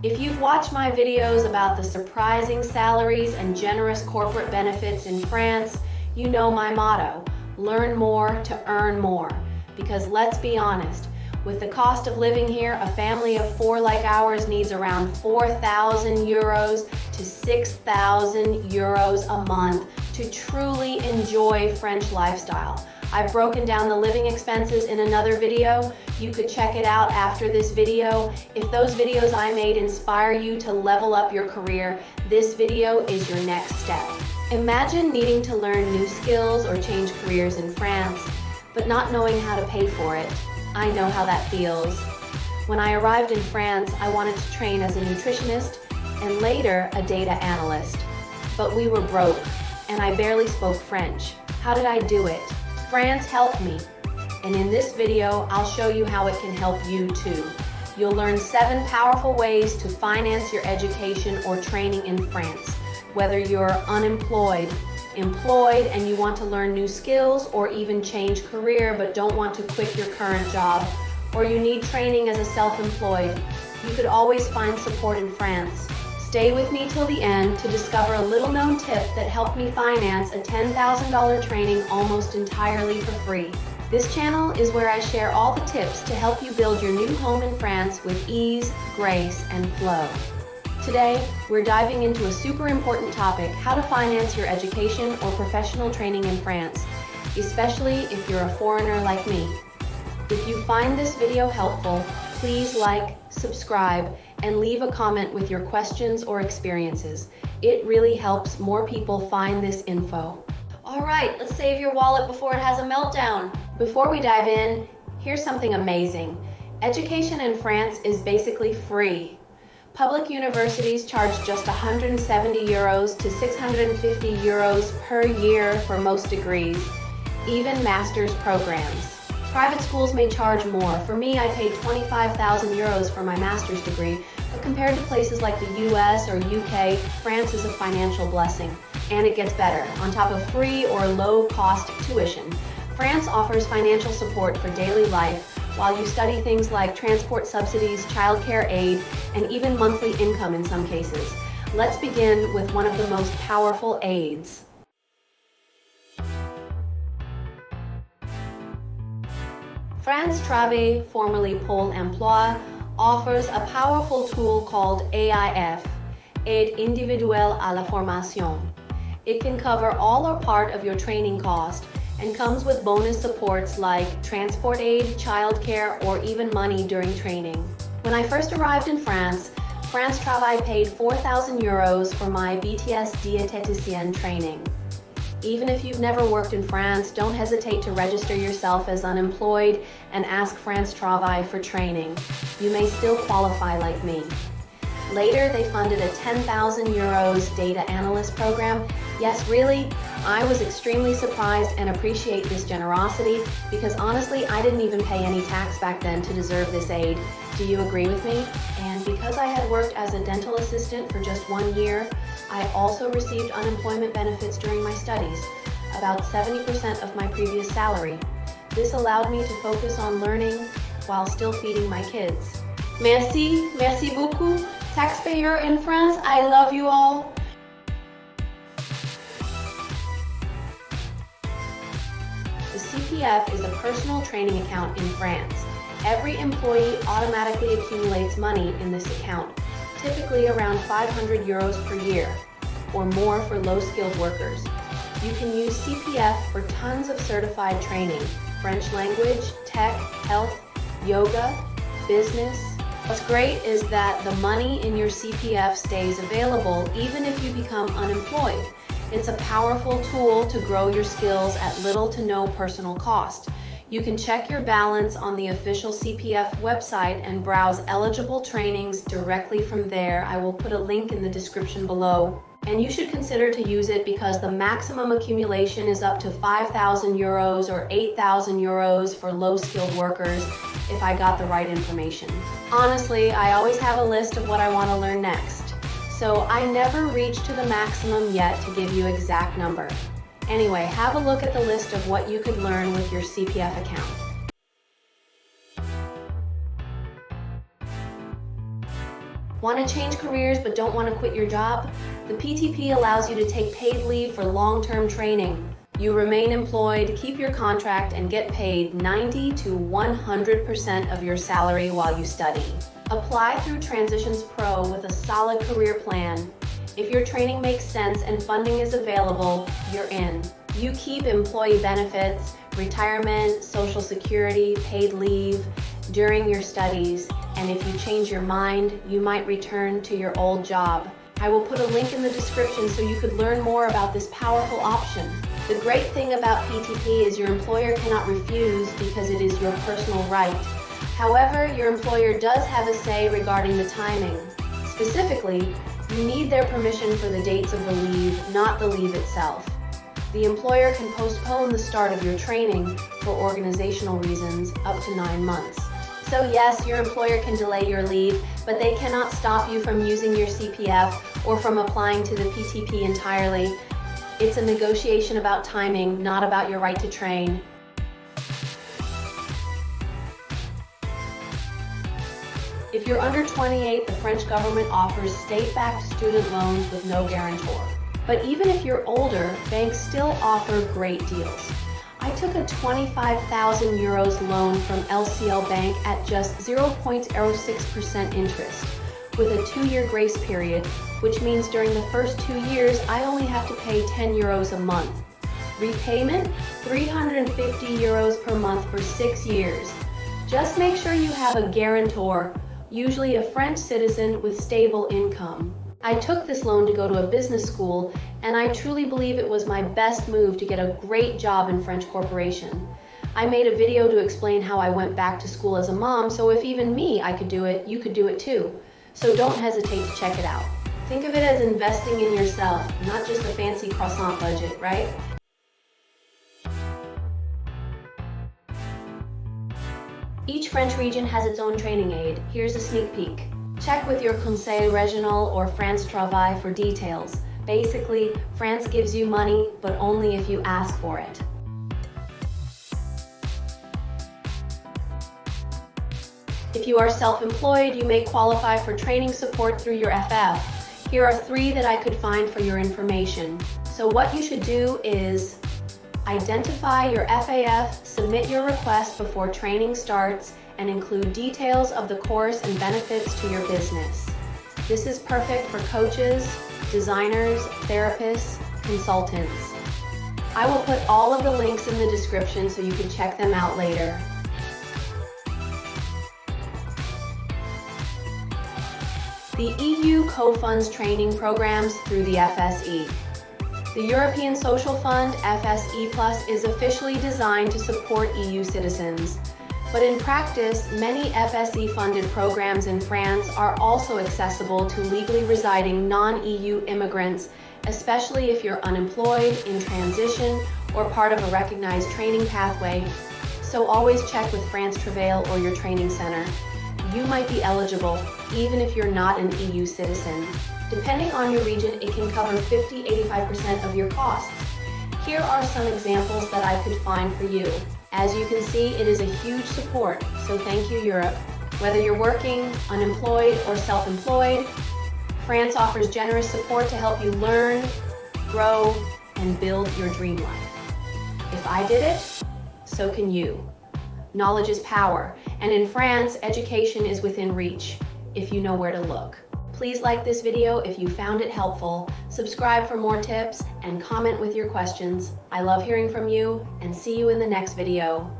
If you've watched my videos about the surprising salaries and generous corporate benefits in France, you know my motto, learn more to earn more. Because let's be honest, with the cost of living here, a family of four like ours needs around 4,000 euros to 6,000 euros a month to truly enjoy French lifestyle. I've broken down the living expenses in another video. You could check it out after this video. If those videos I made inspire you to level up your career, this video is your next step. Imagine needing to learn new skills or change careers in France, but not knowing how to pay for it. I know how that feels. When I arrived in France, I wanted to train as a nutritionist and later a data analyst. But we were broke, and I barely spoke French. How did I do it? France helped me, and in this video, I'll show you how it can help you too. You'll learn 7 powerful ways to finance your education or training in France, whether you're unemployed, employed, and you want to learn new skills or even change career but don't want to quit your current job, or you need training as a self-employed. You could always find support in France. Stay with me till the end to discover a little-known tip that helped me finance a $10,000 training almost entirely for free. This channel is where I share all the tips to help you build your new home in France with ease, grace, and flow. Today, we're diving into a super important topic, how to finance your education or professional training in France, especially if you're a foreigner like me. If you find this video helpful, please like, subscribe, and leave a comment with your questions or experiences. It really helps more people find this info. All right, let's save your wallet before it has a meltdown. Before we dive in, here's something amazing. Education in France is basically free. Public universities charge just 170 euros to 650 euros per year for most degrees, even master's programs. Private schools may charge more. For me, I paid 25,000 euros for my master's degree, but compared to places like the US or UK, France is a financial blessing. And it gets better. On top of free or low-cost tuition, France offers financial support for daily life while you study things like transport subsidies, childcare aid, and even monthly income in some cases. Let's begin with one of the most powerful aids. France Travail, formerly Pôle Emploi, offers a powerful tool called AIF, Aide Individuelle à la Formation. It can cover all or part of your training cost and comes with bonus supports like transport aid, childcare, or even money during training. When I first arrived in France, France Travail paid 4,000 euros for my BTS diététicienne training. Even if you've never worked in France, don't hesitate to register yourself as unemployed and ask France Travail for training. You may still qualify like me. Later, they funded a 10,000 euros data analyst program. Yes, really, I was extremely surprised and appreciate this generosity because honestly, I didn't even pay any tax back then to deserve this aid. Do you agree with me? And because I had worked as a dental assistant for just 1 year, I also received unemployment benefits during my studies, about 70% of my previous salary. This allowed me to focus on learning while still feeding my kids. Merci beaucoup. Taxpayer in France, I love you all. The CPF is a personal training account in France. Every employee automatically accumulates money in this account, typically around 500 euros per year, or more for low-skilled workers. You can use CPF for tons of certified training, French language, tech, health, yoga, business. What's great is that the money in your CPF stays available even if you become unemployed. It's a powerful tool to grow your skills at little to no personal cost. You can check your balance on the official CPF website and browse eligible trainings directly from there. I will put a link in the description below. And you should consider to use it because the maximum accumulation is up to 5,000 euros or 8,000 euros for low-skilled workers if I got the right information. Honestly, I always have a list of what I want to learn next, so I never reach to the maximum yet to give you exact number. Anyway, have a look at the list of what you could learn with your CPF account. Want to change careers but don't want to quit your job? The PTP allows you to take paid leave for long-term training. You remain employed, keep your contract, and get paid 90 to 100% of your salary while you study. Apply through Transitions Pro with a solid career plan. If your training makes sense and funding is available, you're in. You keep employee benefits, retirement, Social Security, paid leave during your studies, and if you change your mind, you might return to your old job. I will put a link in the description so you could learn more about this powerful option. The great thing about PTP is your employer cannot refuse because it is your personal right. However, your employer does have a say regarding the timing. Specifically, you need their permission for the dates of the leave, not the leave itself. The employer can postpone the start of your training for organizational reasons up to 9 months. So yes, your employer can delay your leave, but they cannot stop you from using your CPF or from applying to the PTP entirely. It's a negotiation about timing, not about your right to train. If you're under 28, the French government offers state-backed student loans with no guarantor. But even if you're older, banks still offer great deals. I took a 25,000 euros loan from LCL Bank at just 0.06% interest, with a 2-year grace period, which means during the first 2 years, I only have to pay 10 euros a month. Repayment, 350 euros per month for 6 years. Just make sure you have a guarantor, usually a French citizen with stable income. I took this loan to go to a business school, and I truly believe it was my best move to get a great job in French corporation. I made a video to explain how I went back to school as a mom, so if even me, I could do it, you could do it too. So don't hesitate to check it out. Think of it as investing in yourself, not just a fancy croissant budget, right? Each French region has its own training aid. Here's a sneak peek. Check with your Conseil Régional or France Travail for details. Basically, France gives you money, but only if you ask for it. If you are self-employed, you may qualify for training support through your FF. Here are 3 that I could find for your information. So what you should do is identify your FAF, submit your request before training starts, and include details of the course and benefits to your business. This is perfect for coaches, designers, therapists, consultants. I will put all of the links in the description so you can check them out later. The EU co-funds training programs through the FSE. The European Social Fund, FSE+, is officially designed to support EU citizens. But in practice, many FSE-funded programs in France are also accessible to legally residing non-EU immigrants, especially if you're unemployed, in transition, or part of a recognized training pathway. So always check with France Travail or your training center. You might be eligible, even if you're not an EU citizen. Depending on your region, it can cover 50–85% of your costs. Here are some examples that I could find for you. As you can see, it is a huge support, so thank you, Europe. Whether you're working, unemployed, or self-employed, France offers generous support to help you learn, grow, and build your dream life. If I did it, so can you. Knowledge is power, and in France, education is within reach, if you know where to look. Please like this video if you found it helpful, subscribe for more tips, and comment with your questions. I love hearing from you, and see you in the next video.